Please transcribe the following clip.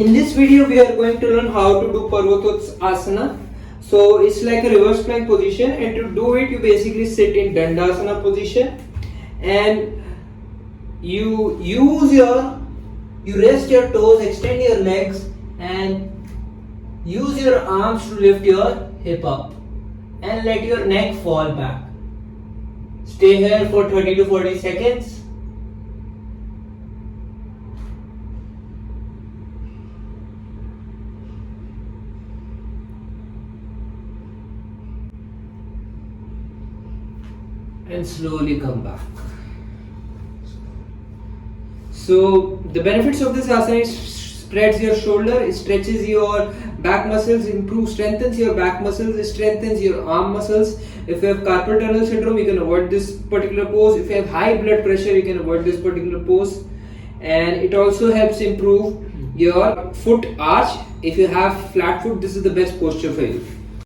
In this video, we are going to learn how to do asana. So it's like a reverse plank position, and to do it, you basically sit in Dandasana position, and you rest your toes, extend your legs, and use your arms to lift your hip up, and let your neck fall back. Stay here for 30 to 40 seconds. And slowly come back. So the benefits of this asana is spreads your shoulder, it stretches your back muscles, strengthens your back muscles, it strengthens your arm muscles. If you have carpal tunnel syndrome, you can avoid this particular pose. If you have high blood pressure, you can avoid this particular pose. And it also helps improve your foot arch. If you have flat foot, this is the best posture for you.